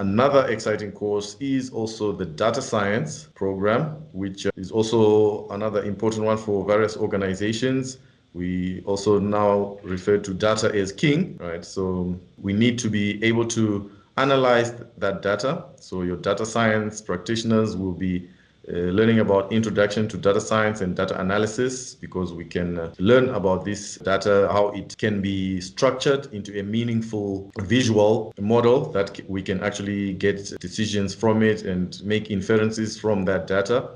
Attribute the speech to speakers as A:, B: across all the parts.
A: Another exciting course is also the data science program, which is also another important one for various organizations. We also now refer to data as king, right? So we need to be able to analyze that data. So your data science practitioners will be learning about introduction to data science and data analysis, because we can learn about this data, how it can be structured into a meaningful visual model that we can actually get decisions from it and make inferences from that data.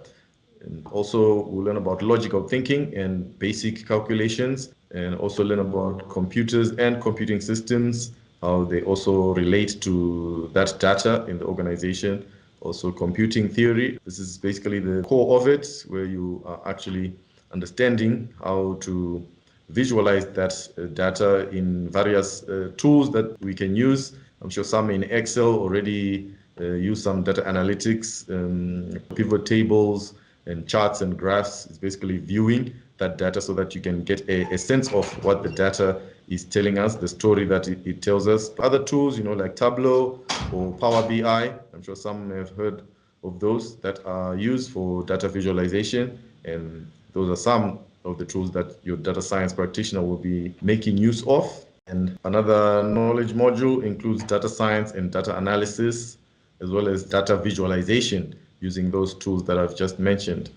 A: And also we'll learn about logical thinking and basic calculations, and also learn about computers and computing systems, how they also relate to that data in the organization. Also computing theory. This is basically the core of it, where you are actually understanding how to visualize that data in various tools that we can use. I'm sure some in Excel already use some data analytics, pivot tables and charts and graphs. It's basically viewing that data so that you can get a sense of what the data is telling us, the story that it tells us. Other tools, like Tableau or Power BI, I'm sure some have heard of those that are used for data visualization, and those are some of the tools that your data science practitioner will be making use of. And another knowledge module includes data science and data analysis, as well as data visualization using those tools that I've just mentioned.